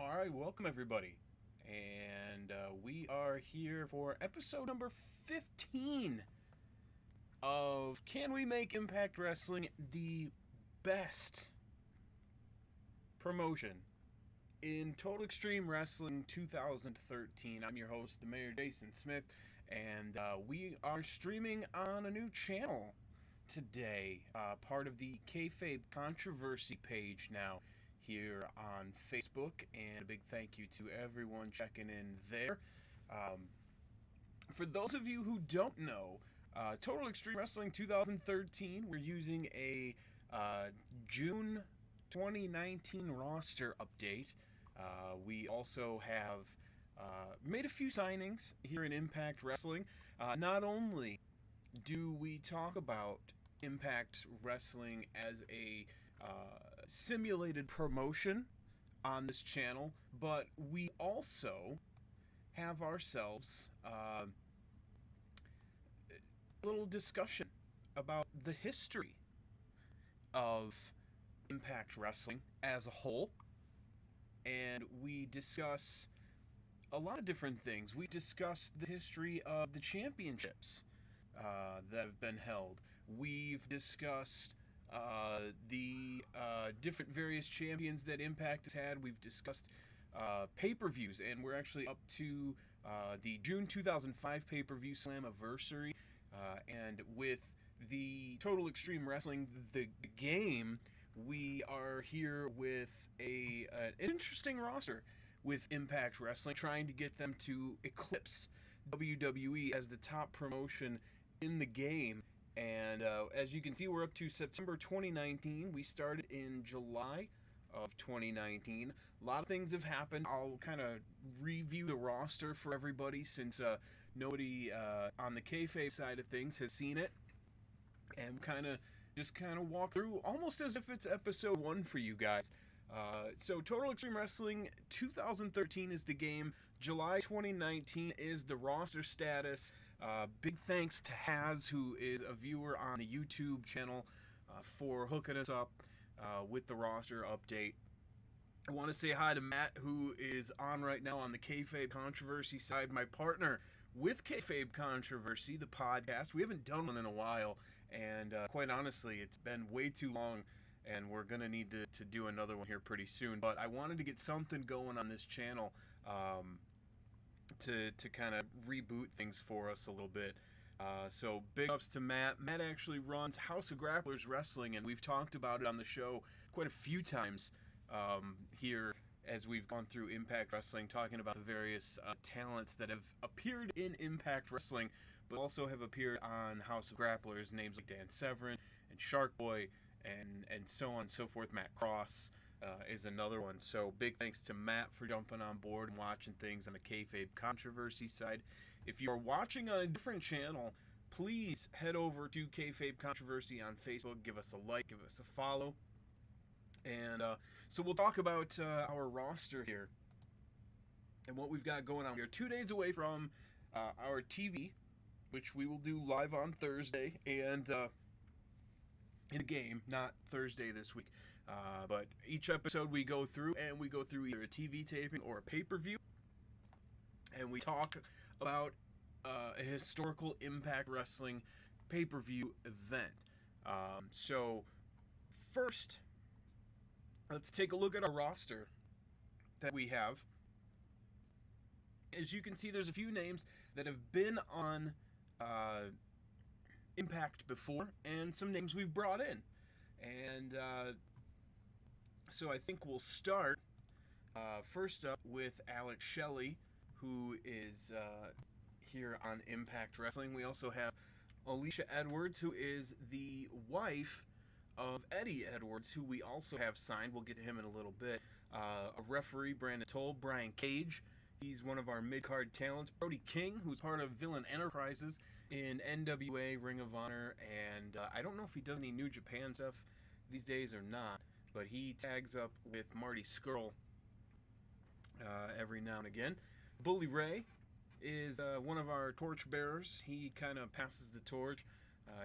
All right, welcome everybody. And we are here for episode number 15 of Can We Make Impact Wrestling the best promotion in Total Extreme Wrestling 2013. I'm your host, the Mayor Jason Smith, and we are streaming on a new channel today, part of the Kayfabe Controversy page now here on Facebook, and a big thank you to everyone checking in there. For those of you who don't know, Total Extreme Wrestling 2013, we're using a June 2019 roster update. We also have made a few signings here in Impact Wrestling. Not only do we talk about Impact Wrestling as a simulated promotion on this channel, but we also have ourselves a little discussion about the history of Impact Wrestling as a whole, and we discuss a lot of different things. We discussed the history of the championships that have been held. We've discussed the different various champions that Impact has had. We've discussed pay-per-views, and we're actually up to the June 2005 pay-per-view Slammiversary, and with the Total Extreme Wrestling, the game, we are here with an interesting roster with Impact Wrestling, trying to get them to eclipse WWE as the top promotion in the game. And as you can see, we're up to September 2019. We started in July of 2019. A lot of things have happened. I'll kind of review the roster for everybody, since nobody on the kayfabe side of things has seen it, and kind of walk through almost as if it's episode 1 for you guys. So Total Extreme Wrestling 2013 is the game. July 2019 is the roster status. Big thanks to Haz, who is a viewer on the YouTube channel, for hooking us up with the roster update. I want to say hi to Matt, who is on right now on the Kayfabe Controversy side, my partner with Kayfabe Controversy, the podcast. We haven't done one in a while, and quite honestly, it's been way too long, and we're going to need to do another one here pretty soon. But I wanted to get something going on this channel to kind of reboot things for us a little bit. So big ups to Matt. Matt actually runs House of Grapplers Wrestling, and we've talked about it on the show quite a few times here as we've gone through Impact Wrestling, talking about the various talents that have appeared in Impact Wrestling, but also have appeared on House of Grapplers, names like Dan Severin and Shark Boy, and so on and so forth. Matt Cross is another one. So big thanks to Matt for jumping on board and watching things on the Kayfabe Controversy side. If you're watching on a different channel, please head over to Kayfabe Controversy on Facebook. Give us a like, give us a follow. And so we'll talk about our roster here and what we've got going on. We are 2 days away from our TV, which we will do live on Thursday, and in the game, not Thursday this week. But each episode we go through either a TV taping or a pay-per-view, and we talk about a historical Impact Wrestling pay-per-view event. So first, let's take a look at our roster that we have. As you can see, there's a few names that have been on Impact before, and some names we've brought in. And so I think we'll start first up with Alex Shelley, who is here on Impact Wrestling. We also have Alicia Edwards, who is the wife of Eddie Edwards, who we also have signed. We'll get to him in a little bit. A referee, Brandon Toll. Brian Cage, he's one of our mid-card talents. Brody King, who's part of Villain Enterprises in NWA, Ring of Honor, and I don't know if he does any New Japan stuff these days or not, but he tags up with Marty Skrull every now and again. Bully Ray is one of our torch bearers. He kind of passes the torch.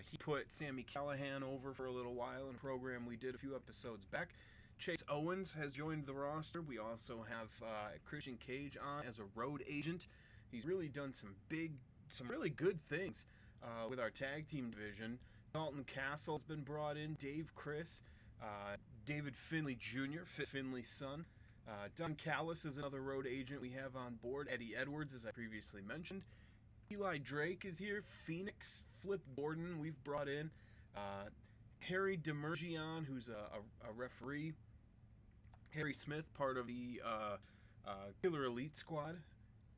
He put Sammy Callahan over for a little while in a program we did a few episodes back. Chase Owens has joined the roster. We also have Christian Cage on as a road agent. He's really done some really good things with our tag team division. Dalton Castle's been brought in. Dave Chris, David Finley Jr., Finley's son. Don Callis is another road agent we have on board. Eddie Edwards, as I previously mentioned. Eli Drake is here. Phoenix, Flip Gordon, we've brought in. Harry Demergian, who's a referee. Harry Smith, part of the Killer Elite Squad.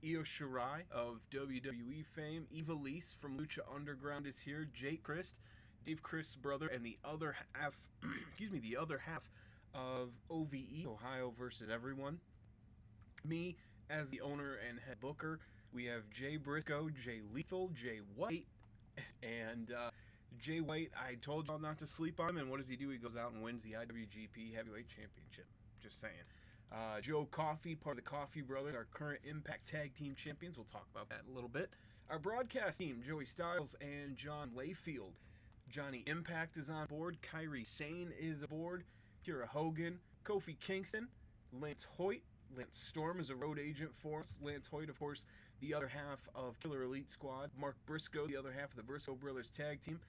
Io Shirai of WWE fame. Eva Lise from Lucha Underground is here. Jake Christ, Dave Christ's brother, and the other half, the other half of OVE, Ohio versus Everyone. Me, as the owner and head booker. We have Jay Briscoe, Jay Lethal, Jay White, and Jay White, I told y'all not to sleep on him, and what does he do? He goes out and wins the IWGP Heavyweight Championship. Just saying. Joe Coffey, part of the Coffey Brothers, our current Impact Tag Team Champions. We'll talk about that in a little bit. Our broadcast team, Joey Styles and John Layfield. Johnny Impact is on board. Kyrie Sane is aboard. Kira Hogan, Kofi Kingston, Lance Hoyt. Lance Storm is a road agent for us. Lance Hoyt, of course, the other half of Killer Elite Squad. Mark Briscoe, the other half of the Briscoe Brothers Tag Team.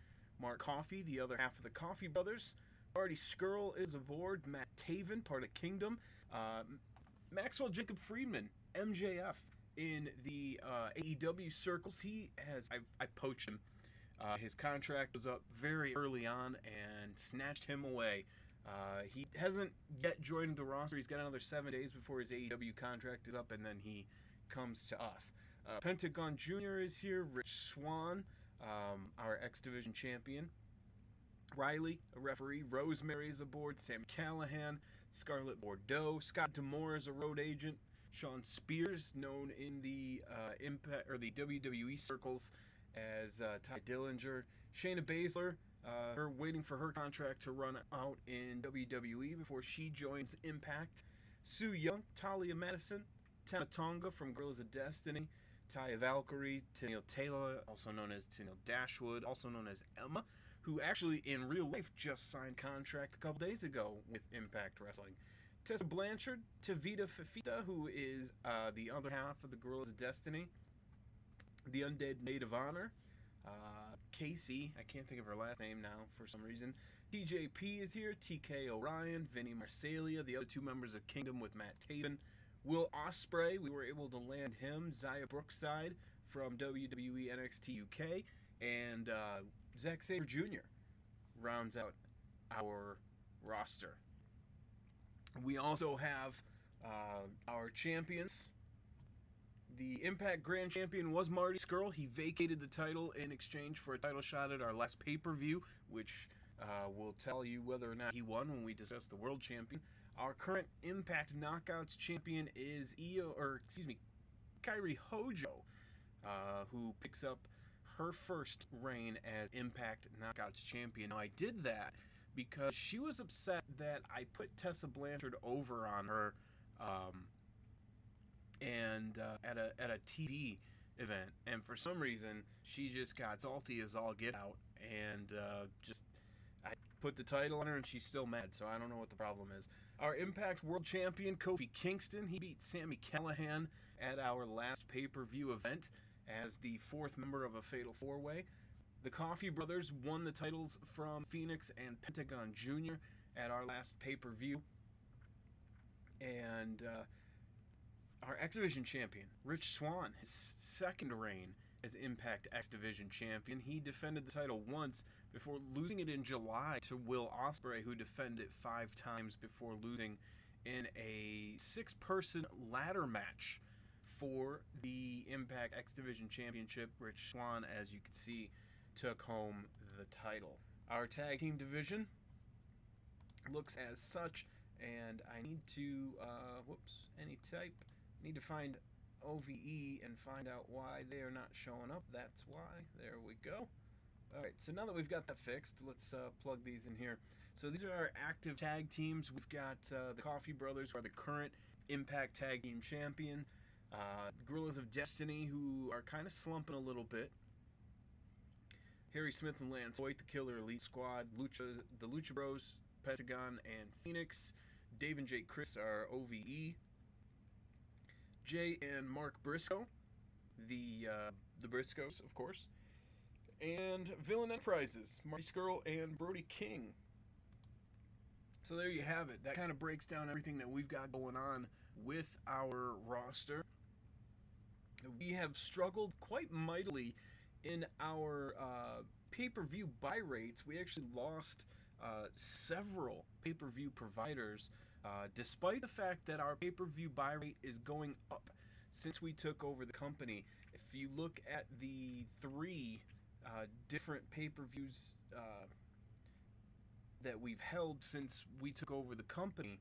Mark Coffey, the other half of the Coffey Brothers. Marty Skrull is aboard. Matt Taven, part of Kingdom. Maxwell Jacob Friedman, MJF, in the AEW circles. I poached him. His contract was up very early on and snatched him away. He hasn't yet joined the roster. He's got another 7 days before his AEW contract is up, and then he comes to us. Pentagon Jr. is here. Rich Swann, our X Division champion. Riley, a referee. Rosemary is aboard. Sam Callahan, Scarlett Bordeaux. Scott D'Amore is a road agent. Sean Spears, known in the Impact or the WWE circles as Ty Dillinger. Shayna Baszler, her waiting for her contract to run out in WWE before she joins Impact. Sue Young, Talia Madison, Tama Tonga from Guerrillas of Destiny. Taya Valkyrie, Tennille Taylor, also known as Tennille Dashwood, also known as Emma, who actually in real life just signed contract a couple days ago with Impact Wrestling. Tessa Blanchard, Tavita Fafita, who is the other half of the Guerrillas of Destiny. The Undead Maid of Honor. Casey, I can't think of her last name now for some reason. TJP is here. TK Orion, Vinny Marsalia, the other two members of Kingdom with Matt Taven. Will Ospreay, we were able to land him. Zaya Brookside from WWE NXT UK. And Zack Sabre Jr. rounds out our roster. We also have our champions. The Impact Grand Champion was Marty Skrull. He vacated the title in exchange for a title shot at our last pay-per-view, which will tell you whether or not he won when we discuss the World Champion. Our current Impact Knockouts champion is Kairi Hojo, who picks up her first reign as Impact Knockouts champion. Now, I did that because she was upset that I put Tessa Blanchard over on her at a TV event, and for some reason she just got salty as all get out, and I put the title on her and she's still mad, so I don't know what the problem is. Our Impact World Champion, Kofi Kingston, he beat Sami Callihan at our last pay-per-view event as the fourth member of a Fatal 4-Way. The Coffey Brothers won the titles from Phoenix and Pentagon Jr. at our last pay-per-view. And our X Division champion, Rich Swann, his second reign as Impact X Division champion. He defended the title once before losing it in July to Will Ospreay, who defended it 5 times before losing in a 6-person ladder match for the Impact X Division Championship. Rich Swann, as you can see, took home the title. Our tag team division looks as such, and I need to, need to find OVE and find out why they are not showing up. That's why. There we go. Alright, so now that we've got that fixed, let's plug these in here. So these are our active tag teams. We've got the Coffey Brothers, who are the current Impact Tag Team Champion. The Guerrillas of Destiny, who are kind of slumping a little bit. Harry Smith and Lance Hoyt, the Killer Elite Squad. The Lucha Bros, Pentagon, and Phoenix. Dave and Jake Chris are OVE. Jay and Mark Briscoe, the Briscoes, of course. And Villain Enterprises, Marty Skrull and Brody King. So there you have it. That kind of breaks down everything that we've got going on with our roster. We have struggled quite mightily in our pay-per-view buy rates. We actually lost several pay-per-view providers, despite the fact that our pay-per-view buy rate is going up since we took over the company. If you look at the three different pay-per-views that we've held since we took over the company,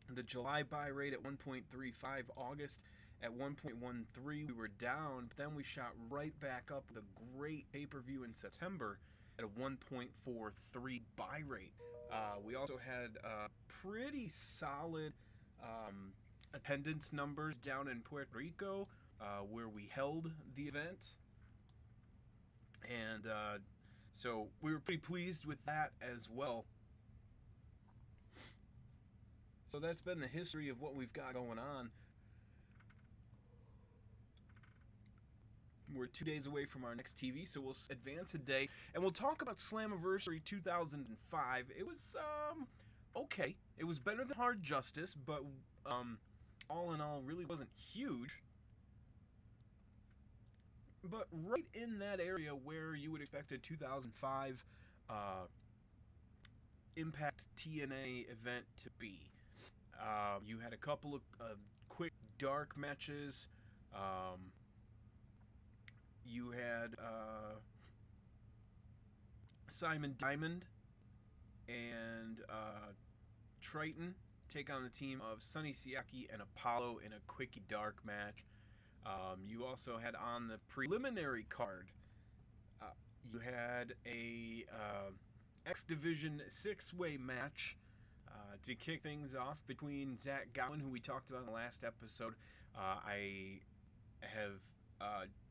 the July buy rate at 1.35, August at 1.13, we were down, but then we shot right back up with a great pay-per-view in September at a 1.43 buy rate. We also had pretty solid attendance numbers down in Puerto Rico, where we held the event. And so we were pretty pleased with that as well. So that's been the history of what we've got going on. We're 2 days away from our next TV, so we'll advance a day, and we'll talk about Slammiversary 2005. It was, okay. It was better than Hard Justice, but all in all, really wasn't huge. But right in that area where you would expect a 2005 Impact TNA event to be. You had a couple of quick, dark matches. You had Simon Diamond and Triton take on the team of Sonny Siaki and Apollo in a quickie dark match. You also had on the preliminary card, you had a X Division 6-way match to kick things off between Zach Gowen, who we talked about in the last episode. I have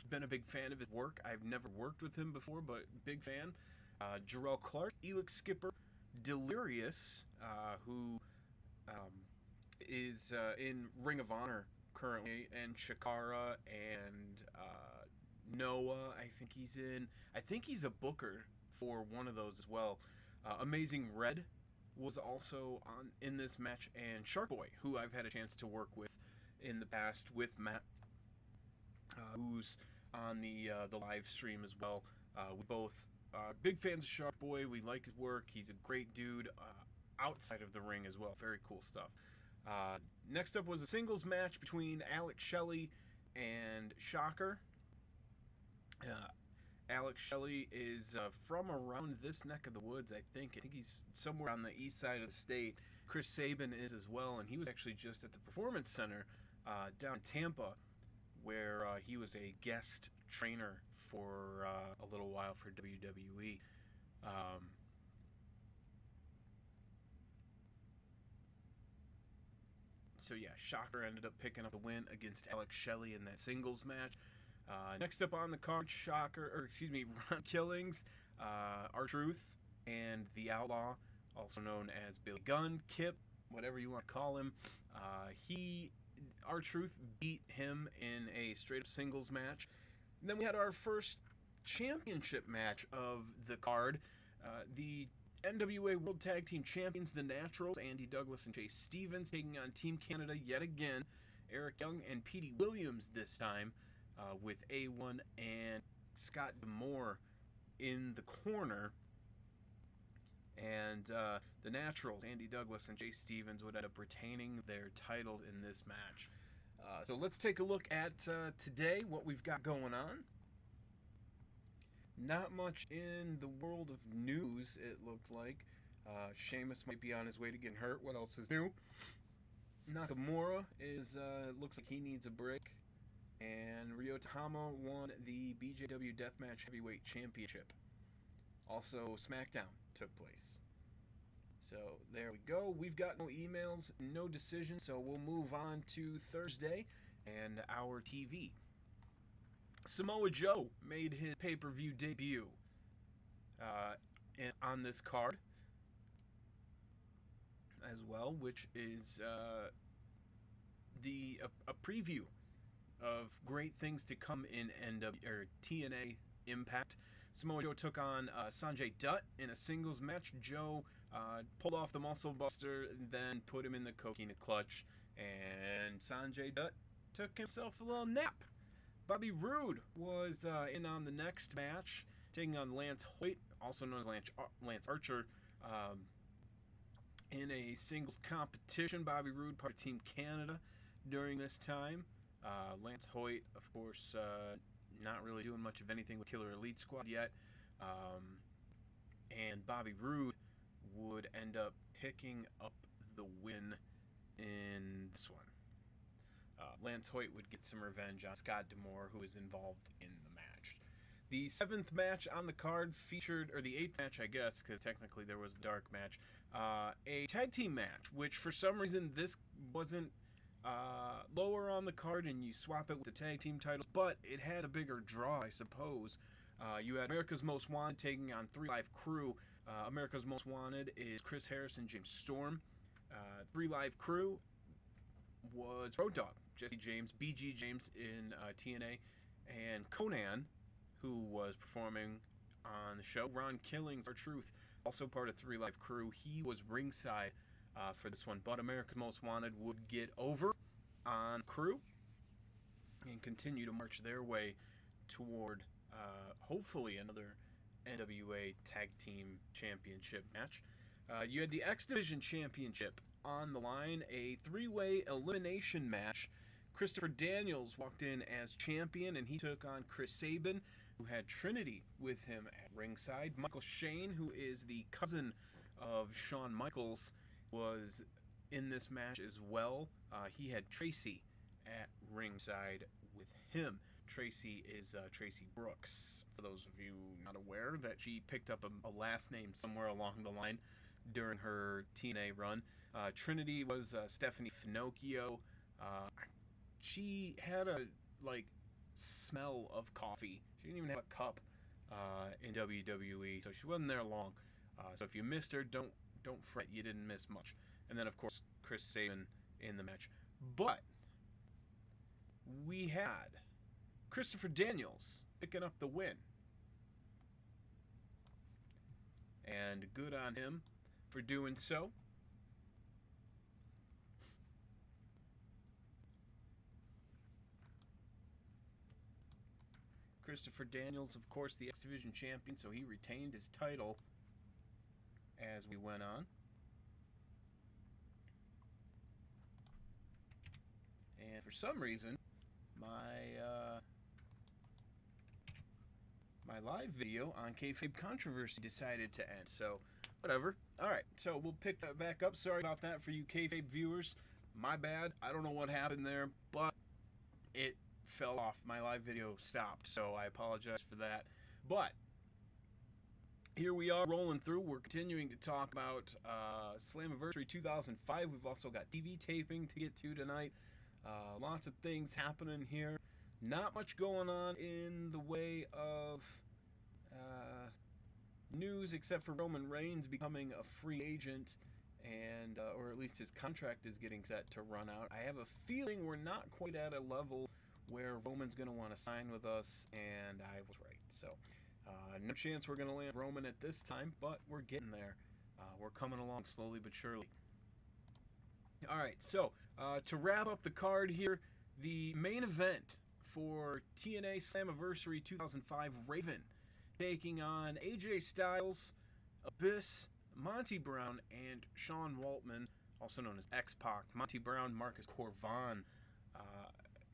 been a big fan of his work. I've never worked with him before, but big fan. Jarrell Clark, Elix Skipper, Delirious, who is in Ring of Honor currently, and Shakara, and Noah. I think he's a booker for one of those as well. Amazing Red was also in this match, and Shark Boy, who I've had a chance to work with in the past with Matt, who's on the live stream as well. We both big fans of Shark Boy. We like his work. He's a great dude outside of the ring as well. Very cool stuff. Next up was a singles match between Alex Shelley and Shocker. Alex Shelley is from around this neck of the woods, I think. I think he's somewhere on the east side of the state. Chris Sabin is as well, and he was actually just at the Performance Center down in Tampa, where he was a guest trainer for a little while for WWE. So yeah, Shocker ended up picking up the win against Alex Shelley in that singles match. Next up on the card, Ron Killings, R-Truth, and The Outlaw, also known as Billy Gunn, Kip, whatever you want to call him. R-Truth beat him in a straight-up singles match. And then we had our first championship match of the card. The NWA World Tag Team Champions, The Naturals, Andy Douglas and Chase Stevens, taking on Team Canada yet again. Eric Young and Petey Williams this time, with A1 and Scott D'Amore in the corner. And the Naturals, Andy Douglas and Chase Stevens, would end up retaining their titles in this match. So let's take a look at today, what we've got going on. Not much in the world of news, it looked like. Sheamus might be on his way to getting hurt. What else is new? Nakamura looks like he needs a break. And Ryota Hama won the BJW Deathmatch Heavyweight Championship. Also, SmackDown took place. So, there we go. We've got no emails, no decisions, so we'll move on to Thursday and our TV. Samoa Joe made his pay-per-view debut on this card. as well, which is a preview of great things to come in TNA Impact. Samoa Joe took on Sanjay Dutt in a singles match. Joe pulled off the Muscle Buster, and then put him in the Coquina Clutch, and Sanjay Dutt took himself a little nap. Bobby Roode was in on the next match, taking on Lance Hoyt, also known as Lance Archer, in a singles competition. Bobby Roode, part of Team Canada during this time. Lance Hoyt, of course, not really doing much of anything with Killer Elite Squad yet. And Bobby Roode would end up picking up the win in this one. Lance Hoyt would get some revenge on Scott D'Amore, who was involved in the match. The 7th match on the card featured, or the 8th match, I guess, because technically there was a dark match, a tag team match, which for some reason this wasn't lower on the card, and you swap it with the tag team titles, but it had a bigger draw, I suppose. You had America's Most Wanted taking on 3 Live Crew. America's Most Wanted is Chris Harris and James Storm. 3 Live Crew was Road Dogg, Jesse James, BG James in TNA, and Conan, who was performing on the show. Ron Killings, R-Truth, also part of 3 Live Crew. He was ringside for this one, but America's Most Wanted would get over on Crew and continue to march their way toward hopefully another NWA Tag Team Championship match. You had the X Division Championship on the line, a 3-way elimination match. Christopher Daniels walked in as champion, and he took on Chris Sabin, who had Trinity with him at ringside. Michael Shane, who is the cousin of Shawn Michaels, was in this match as well. He had Tracy at ringside with him. Tracy is Tracy Brooks, for those of you not aware, that she picked up a last name somewhere along the line during her TNA run. Trinity was Stephanie Finocchio. She had a smell of coffee. She didn't even have a cup in WWE, so she wasn't there long. So if you missed her, don't fret, you didn't miss much. And then of course Chris Sabin in the match. But we had Christopher Daniels picking up the win. And good on him for doing so. Christopher Daniels, of course, the X Division champion, so he retained his title as we went on. And for some reason, my live video on Kayfabe Controversy decided to end, so whatever. Alright, so we'll pick that back up. Sorry about that for you Kayfabe viewers. My bad. I don't know what happened there, but it fell off. My live video stopped, so I apologize for that. But here we are rolling through. We're continuing to talk about Slammiversary 2005. We've also got TV taping to get to tonight. Lots of things happening here. Not much going on in the way of news, except for Roman Reigns becoming a free agent, and or at least his contract is getting set to run out. I have a feeling we're not quite at a level where Roman's going to want to sign with us, and I was right. So no chance we're going to land Roman at this time, but we're getting there. We're coming along slowly but surely. All right, so to wrap up the card here, the main event for TNA Slammiversary 2005, Raven taking on AJ Styles, Abyss, Monty Brown, and Sean Waltman, also known as X-Pac. Monty Brown, Marcus Corvan.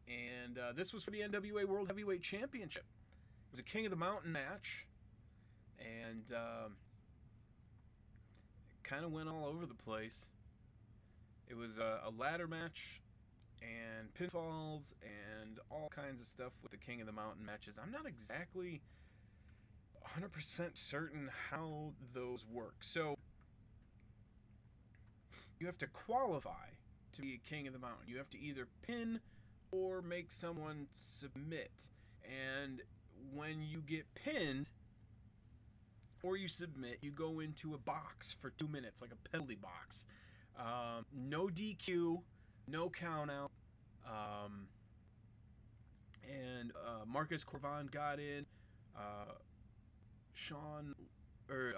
And this was for the NWA World Heavyweight Championship. It was a King of the Mountain match, and it kind of went all over the place. It was a ladder match and pinfalls and all kinds of stuff with the King of the Mountain matches. I'm not exactly 100% certain how those work. So you have to qualify to be a King of the Mountain. You have to either pin or make someone submit. And when you get pinned or you submit, you go into a box for 2 minutes, like a penalty box. No DQ, no count out. Um, and Marcus Corvan got in. Uh, Sean, or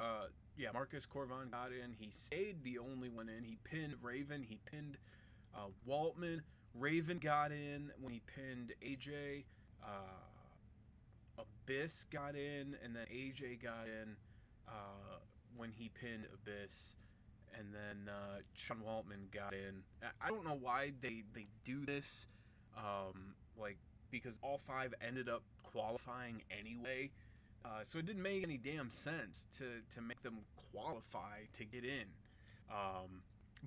Marcus Corvan got in. He stayed the only one in. He pinned Raven. He pinned Waltman. Raven got in when he pinned AJ. Abyss got in, and then AJ got in when he pinned Abyss, and then Sean Waltman got in. I don't know why they do this, like, because all five ended up qualifying anyway. So it didn't make any damn sense to make them qualify to get in.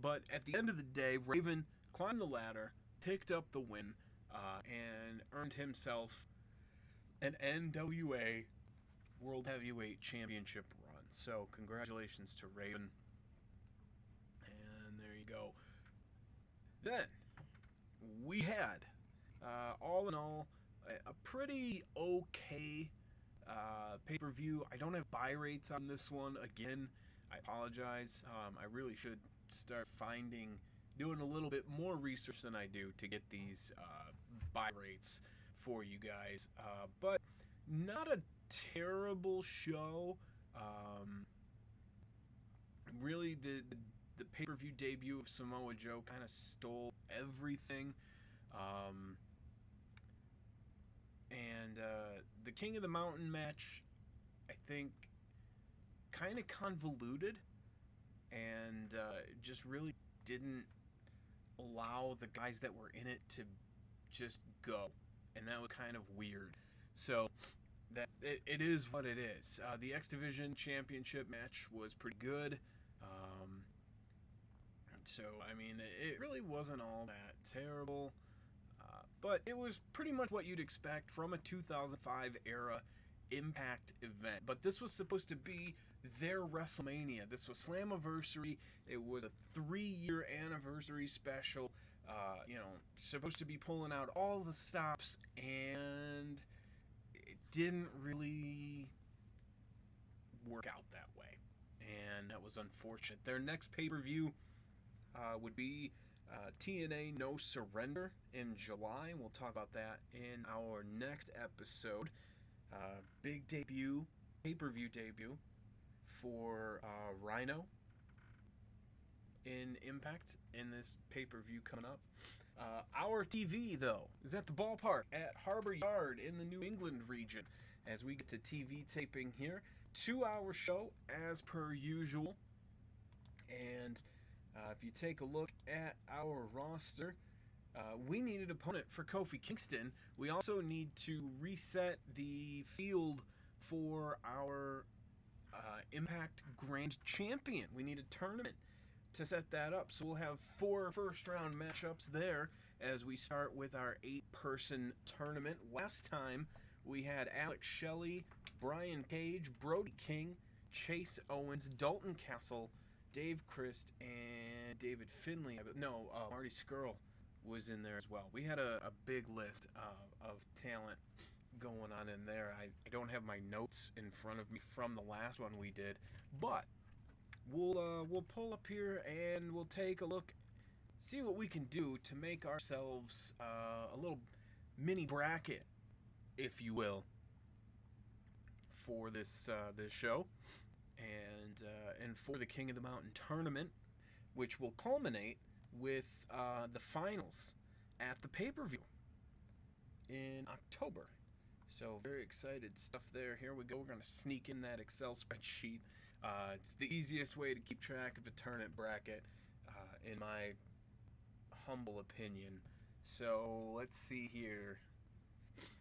But at the end of the day, Raven climbed the ladder, picked up the win, and earned himself an NWA World Heavyweight Championship run. So congratulations to Raven. And there you go. Then we had, all in all, a pretty okay pay-per-view. I don't have buy rates on this one. Again, I apologize. I really should start doing a little bit more research than I do to get these buy rates for you guys. But not a terrible show. Really, the pay-per-view debut of Samoa Joe kind of stole everything. And the King of the Mountain match, I think, kind of convoluted and just really didn't allow the guys that were in it to just go. And that was kind of weird. So that it is what it is. The X Division Championship match was pretty good. So, I mean, it really wasn't all that terrible. But it was pretty much what you'd expect from a 2005 era Impact event. But this was supposed to be their WrestleMania. This was Slammiversary. It was a 3-year anniversary special. Supposed to be pulling out all the stops, and it didn't really work out that way. And that was unfortunate. Their next pay-per-view would be TNA No Surrender in July. We'll talk about that in our next episode. Big debut, pay-per-view debut for Rhino in Impact in this pay-per-view coming up. Our TV, though, is at the ballpark at Harbor Yard in the New England region as we get to TV taping here. 2-hour show as per usual. And if you take a look at our roster, we need an opponent for Kofi Kingston. We also need to reset the field for our Impact Grand Champion. We need a tournament to set that up. So we'll have 4 first-round matchups there as we start with our 8-person tournament. Last time, we had Alex Shelley, Brian Cage, Brody King, Chase Owens, Dalton Castle, Dave Christ, and David Finlay. No, Marty Skrull was in there as well. We had a big list of talent going on in there. I don't have my notes in front of me from the last one we did, but we'll pull up here and we'll take a look, see what we can do to make ourselves a little mini bracket, if you will, for this show, and for the King of the Mountain tournament, which will culminate with the finals at the pay-per-view in October. So very excited stuff there. Here we go. We're going to sneak in that Excel spreadsheet. It's the easiest way to keep track of a tournament bracket, in my humble opinion. So let's see here.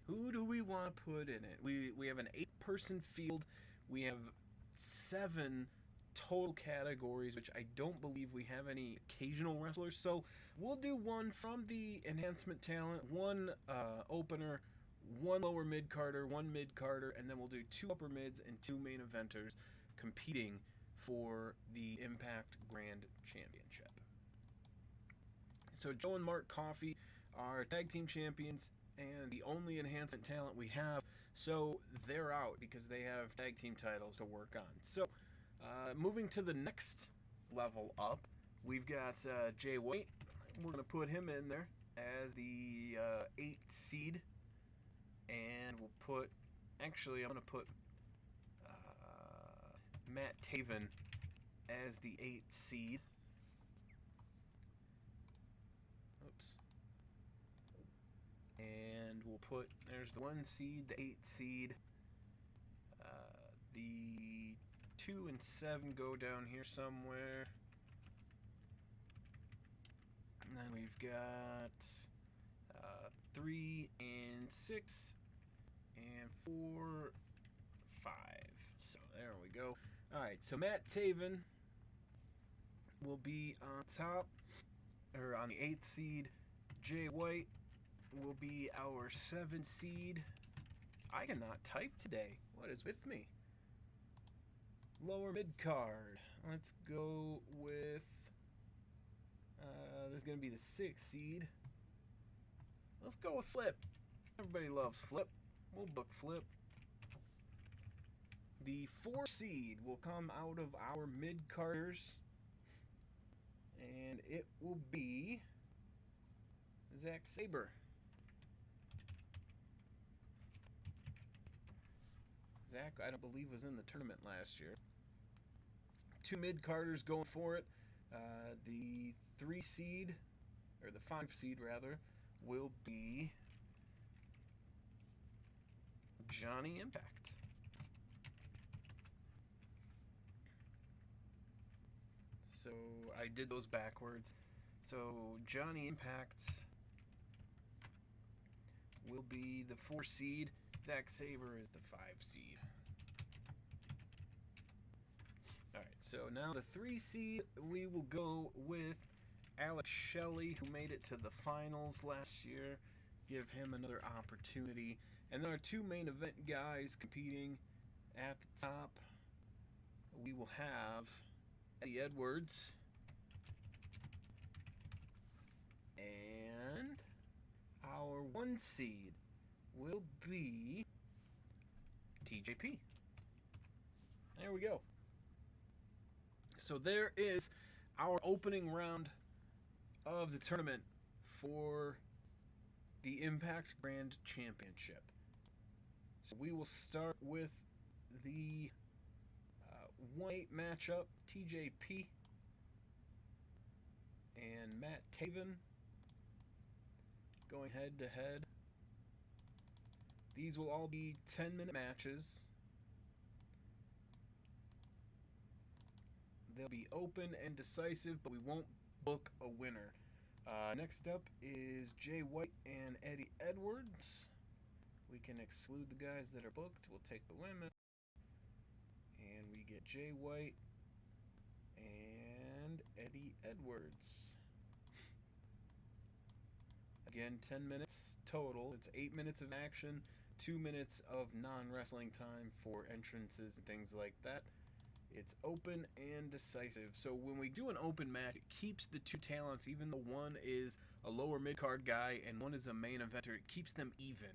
Who do we want to put in it? We have an 8-person field. We have 7 total categories, which I don't believe we have any occasional wrestlers. So we'll do 1 from the enhancement talent, 1 opener, 1 lower mid-carder, 1 mid-carder, and then we'll do 2 upper mids and 2 main eventers competing for the Impact Grand Championship. So Joe and Mark Coffey are tag team champions and the only enhancement talent we have, so they're out because they have tag team titles to work on. So moving to the next level up, We've got Jay White. We're going to put him in there as the 8th seed. And we'll put, actually, I'm going to put Matt Taven as the 8th seed. Oops. And we'll put, there's the 1 seed, the 8th seed. The 2 and 7 go down here somewhere. And then we've got 3 and 6 and 4, 5. So there we go. Alright, so Matt Taven will be on top, or on the 8th seed. Jay White will be our 7th seed. I cannot type today. What is with me? Lower mid card. Let's go with. There's going to be the 6th seed. Let's go with Flip. Everybody loves Flip. We'll book Flip. The 4 seed will come out of our mid carders. And it will be Zach Saber. Zach, I don't believe, was in the tournament last year. 2 mid-carders going for it. The 3 seed, or the 5 seed rather, will be Johnny Impact. So I did those backwards. So Johnny Impact will be the 4 seed. Zach Saber is the 5 seed. Alright, so now the 3 seed, we will go with Alex Shelley, who made it to the finals last year. Give him another opportunity. And there are 2 main event guys competing at the top. We will have Eddie Edwards and our 1 seed will be TJP. There we go. So there is our opening round of the tournament for the Impact Grand Championship. So we will start with the 1-8 matchup, TJP and Matt Taven going head to head. These will all be 10-minute matches. They'll be open and decisive, but we won't book a winner. Next up is Jay White and Eddie Edwards. We can exclude the guys that are booked. We'll take the women. And we get Jay White and Eddie Edwards. Again, 10 minutes total. It's 8 minutes of action, 2 minutes of non-wrestling time for entrances and things like that. It's open and decisive. So when we do an open match, it keeps the 2 talents, even though one is a lower mid-card guy and one is a main eventer, it keeps them even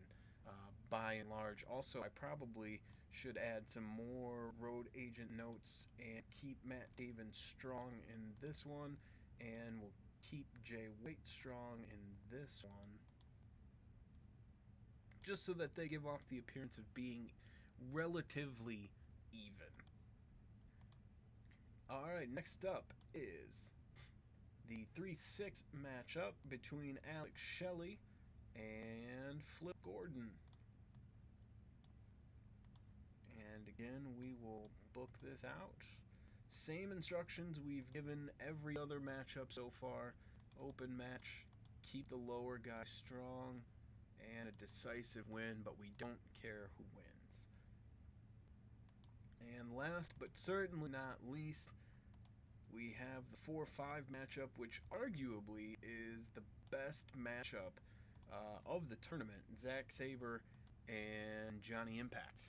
by and large. Also, I probably should add some more road agent notes and keep Matt Taven strong in this one, and we'll keep Jay White strong in this one, just so that they give off the appearance of being relatively even. Alright, next up is the 3-6 matchup between Alex Shelley and Flip Gordon. And again, we will book this out. Same instructions we've given every other matchup so far. Open match, keep the lower guy strong, and a decisive win, but we don't care who wins. And last but certainly not least, we have the 4-5 matchup, which arguably is the best matchup of the tournament. Zach Saber and Johnny Impact.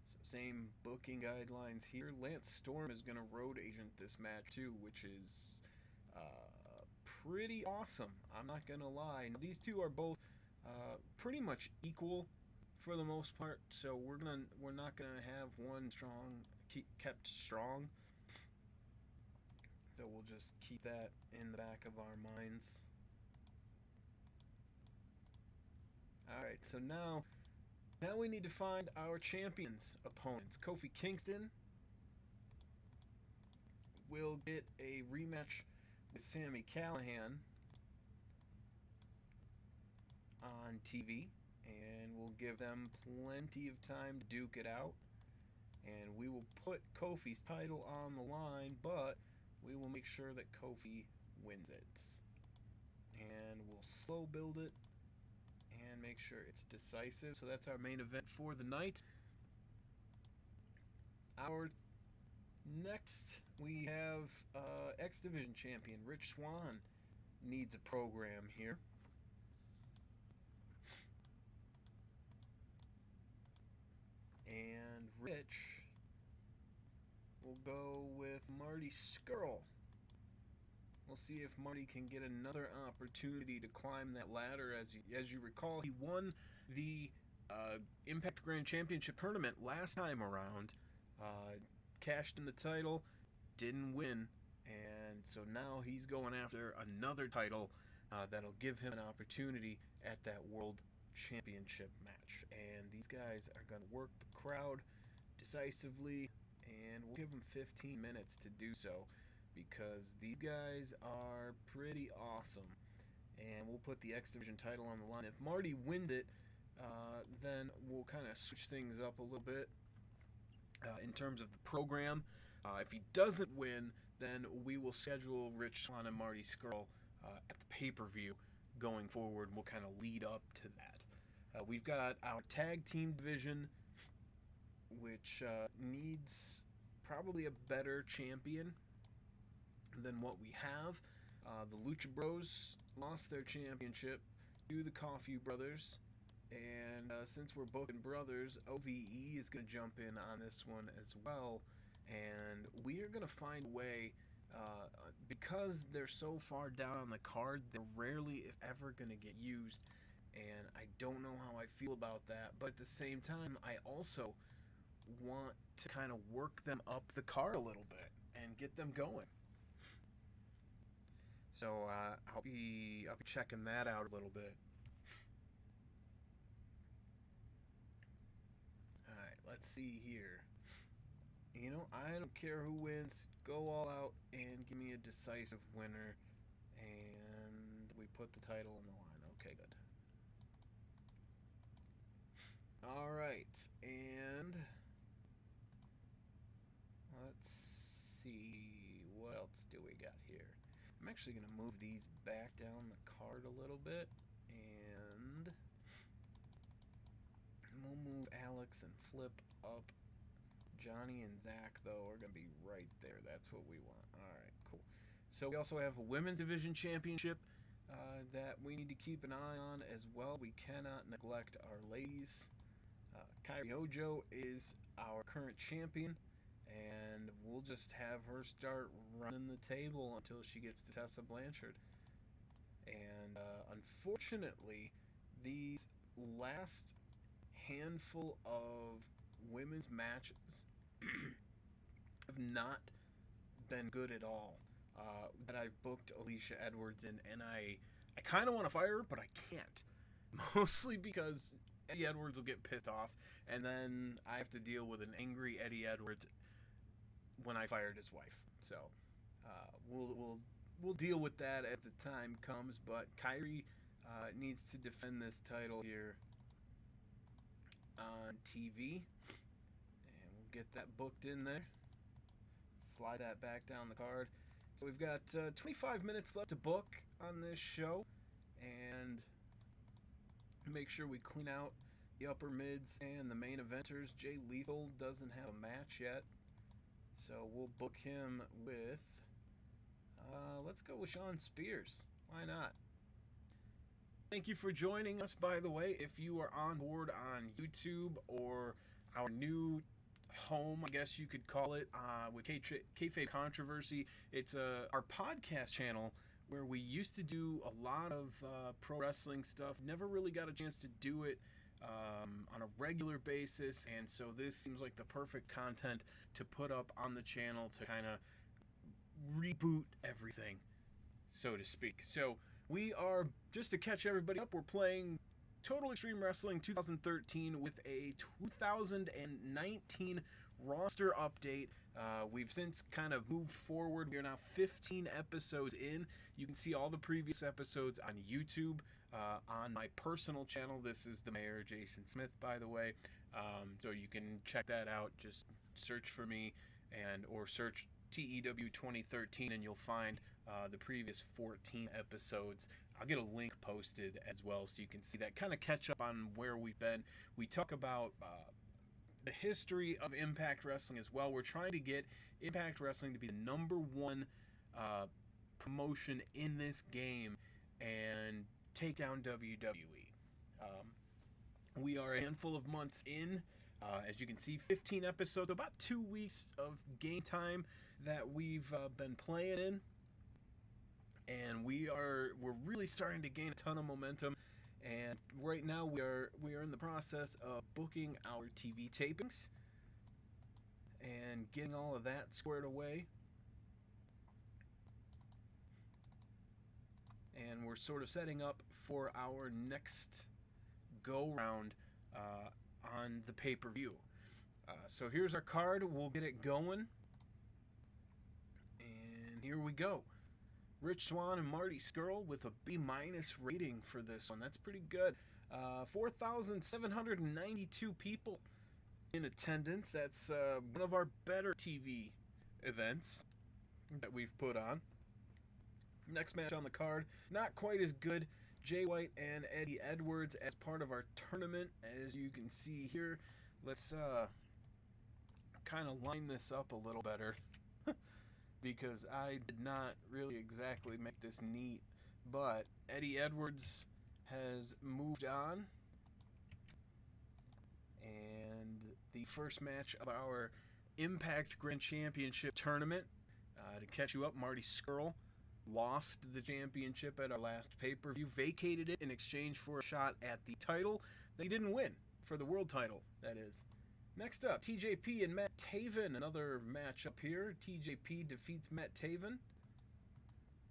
So same booking guidelines here. Lance Storm is going to road agent this match too, which is pretty awesome. I'm not going to lie. Now, these two are both pretty much equal for the most part, so we're not gonna have one strong kept strong. So we'll just keep that in the back of our minds. Alright, so now we need to find our champions' opponents. Kofi Kingston will get a rematch with Sami Callihan on TV, and we'll give them plenty of time to duke it out. And we will put Kofi's title on the line, but we will make sure that Kofi wins it. And we'll slow build it and make sure it's decisive. So that's our main event for the night. Our next, we have X Division champion Rich Swann needs a program here. And Rich will go with Marty Scurll. We'll see if Marty can get another opportunity to climb that ladder. As you recall, he won the Impact Grand Championship tournament last time around. Cashed in the title, didn't win, and so now he's going after another title that'll give him an opportunity at that World Championship match. And these guys are going to work the crowd decisively, and we'll give them 15 minutes to do so, because these guys are pretty awesome. And we'll put the X Division title on the line. If Marty wins it, then we'll kind of switch things up a little bit in terms of the program. If he doesn't win, then we will schedule Rich Swann and Marty Scurll at the pay-per-view going forward. We'll kind of lead up to that. We've got our tag team division, which needs probably a better champion than what we have. The Lucha Bros lost their championship to the Coffee Brothers, and since we're booking brothers, OVE is going to jump in on this one as well, and we are going to find a way, because they're so far down on the card, they're rarely, if ever, going to get used, and I don't know how I feel about that, but at the same time, I also want to kind of work them up the card a little bit and get them going. So I'll be checking that out a little bit. Alright, let's see here. You know, I don't care who wins. Go all out and give me a decisive winner. And we put the title on the line. Okay, good. Alright, and let's see, what else do we got here? I'm actually going to move these back down the card a little bit, and we'll move Alex and Flip up. Johnny and Zach, though, are going to be right there. That's what we want. Alright, cool. So we also have a Women's Division Championship that we need to keep an eye on as well. We cannot neglect our ladies. Kairi Hojo is our current champion, and we'll just have her start running the table until she gets to Tessa Blanchard. And unfortunately, these last handful of women's matches have not been good at all. That I've booked Alicia Edwards in, and I kind of want to fire her, but I can't. Mostly because Eddie Edwards will get pissed off, and then I have to deal with an angry Eddie Edwards when I fired his wife. So we'll deal with that as the time comes. But Kairi needs to defend this title here on TV, and we'll get that booked in there. Slide that back down the card. So we've got 25 minutes left to book on this show, and make sure we clean out the upper mids and the main eventers. Jay Lethal doesn't have a match yet, so we'll book him with, let's go with Sean Spears. Why not? Thank you for joining us, by the way. If you are on board on YouTube, or our new home, I guess you could call it, with Kayfabe Controversy, it's our podcast channel where we used to do a lot of pro wrestling stuff. Never really got a chance to do it on a regular basis, and so this seems like the perfect content to put up on the channel to kind of reboot everything, so to speak. So we are, just to catch everybody up, we're playing Total Extreme Wrestling 2013 with a 2019 roster update. We've since kind of moved forward. We are now 15 episodes in. You can see all the previous episodes on YouTube, on my personal channel. This is the Mayor, Jason Smith, by the way. So you can check that out. Just search for me or search TEW 2013 and you'll find the previous 14 episodes. I'll get a link posted as well so you can see that, kind of catch up on where we've been. We talk about the history of Impact Wrestling as well. We're trying to get Impact Wrestling to be the #1 promotion in this game and take down WWE. We are a handful of months in. As you can see, 15 episodes, about 2 weeks of game time that we've been playing in. And we're really starting to gain a ton of momentum. And right now we are in the process of booking our TV tapings and getting all of that squared away. And we're sort of setting up for our next go round on the pay-per-view. So here's our card. We'll get it going. And here we go. Rich Swann and Marty Scurll with a B- rating for this one. That's pretty good. 4,792 people in attendance. That's one of our better TV events that we've put on. Next match on the card, not quite as good. Jay White and Eddie Edwards as part of our tournament. As you can see here, let's kind of line this up a little better. Because I did not really exactly make this neat, but Eddie Edwards has moved on, and the first match of our Impact Grand Championship tournament, to catch you up, Marty Scurll lost the championship at our last pay-per-view, vacated it in exchange for a shot at the title that he didn't win, for the world title, that is. Next up, TJP and Matt Taven, another match up here. TJP defeats Matt Taven,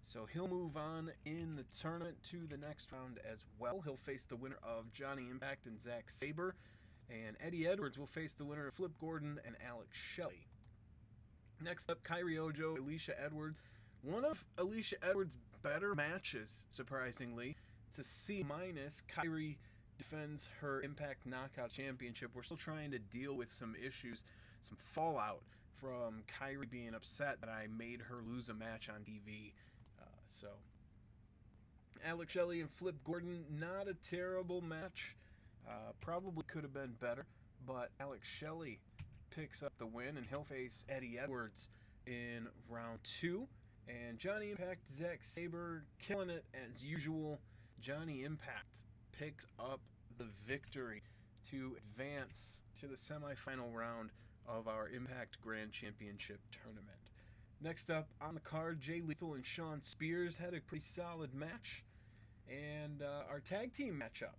so he'll move on in the tournament to the next round as well. He'll face the winner of Johnny Impact and Zack Sabre, and Eddie Edwards will face the winner of Flip Gordon and Alex Shelley. Next up, Kairi Ojo, Alicia Edwards. One of Alicia Edwards' better matches, surprisingly. It's a C-. Kairi defends her Impact Knockout Championship. We're still trying to deal with some issues, some fallout from Kairi being upset that I made her lose a match on TV. So, Alex Shelley and Flip Gordon, not a terrible match. Probably could have been better, but Alex Shelley picks up the win, and he'll face Eddie Edwards in round 2. And Johnny Impact, Zack Sabre, killing it as usual. Johnny Impact picks up the victory to advance to the semifinal round of our Impact Grand Championship tournament. Next up on the card, Jay Lethal and Shawn Spears had a pretty solid match. And our tag team matchup,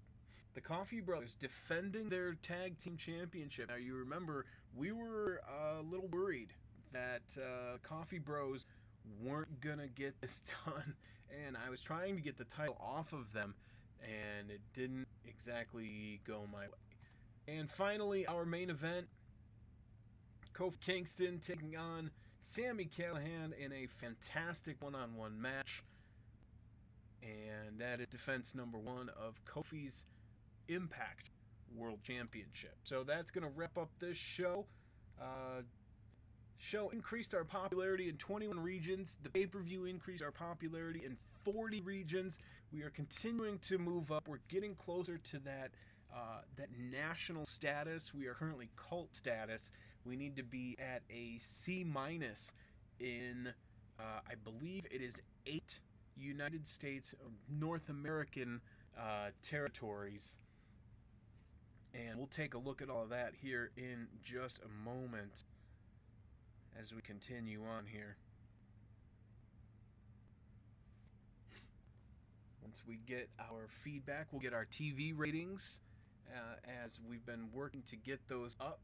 the Coffee Brothers defending their tag team championship. Now you remember, we were a little worried that Coffee Bros weren't gonna get this done, and I was trying to get the title off of them, and it didn't exactly go my way. And finally, our main event, Kofi Kingston taking on Sami Callihan in a fantastic one-on-one match, and that is defense number 1 of Kofi's Impact World Championship. So that's going to wrap up this show. Show increased our popularity in 21 regions. The pay-per-view increased our popularity in 40 regions. We are continuing to move up. We're getting closer to that national status. We are currently cult status. We need to be at a C- in, I believe it is 8 United States North American territories. And we'll take a look at all of that here in just a moment as we continue on here. Once we get our feedback, we'll get our TV ratings as we've been working to get those up.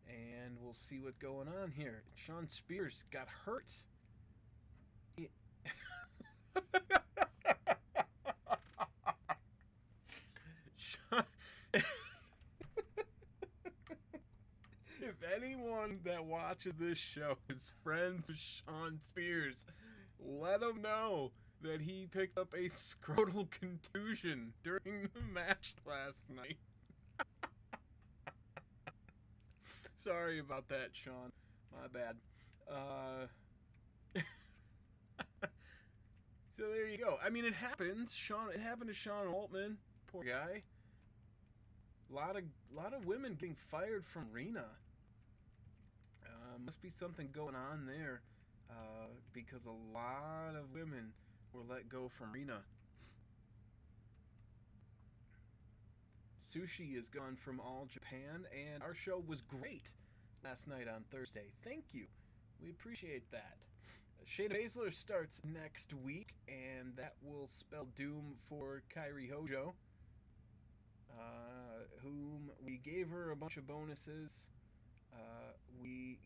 And we'll see what's going on here. Shawn Spears got hurt If anyone that watches this show is friends with Sean Spears, let him know that he picked up a scrotal contusion during the match last night. Sorry about that, Sean. My bad. So there you go. I mean, it happens. It happened to Sean Altman. Poor guy. Lot of women getting fired from Rena. Must be something going on there, because a lot of women were let go from Rena. Sushi is gone from All Japan, and our show was great last night on Thursday. Thank you. We appreciate that. Shayna Baszler starts next week, and that will spell doom for Kairi Hojo, whom we gave her a bunch of bonuses. We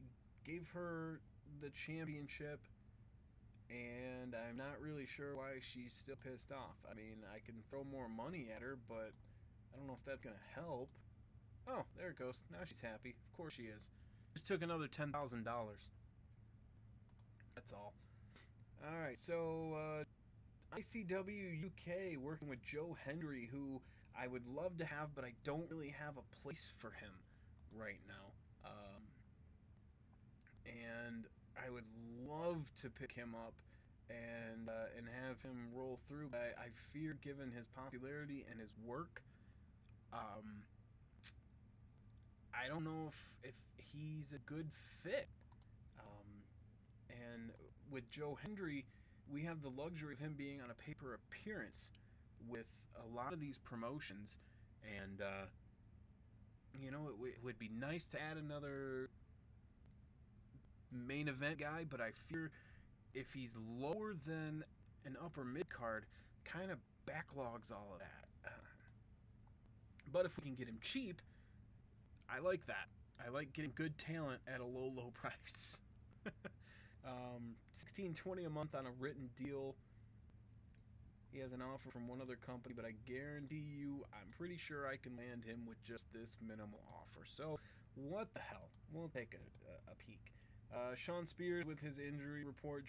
gave her the championship, and I'm not really sure why she's still pissed off. I mean, I can throw more money at her, but I don't know if that's going to help. Oh, there it goes. Now she's happy. Of course she is. Just took another $10,000. That's all. Alright, so ICW UK working with Joe Hendry, who I would love to have, but I don't really have a place for him right now. And I would love to pick him up and have him roll through, but I fear, given his popularity and his work, I don't know if he's a good fit. And with Joe Hendry, we have the luxury of him being on a paper appearance with a lot of these promotions, and it would be nice to add another main event guy, but I fear if he's lower than an upper mid card, kind of backlogs all of that. But if we can get him cheap, I like that. I like getting good talent at a low price. $16.20 a month on a written deal. He has an offer from one other company, but I guarantee you, I'm pretty sure I can land him with just this minimal offer. So, what the hell? We'll take a peek. Sean Spears with his injury report.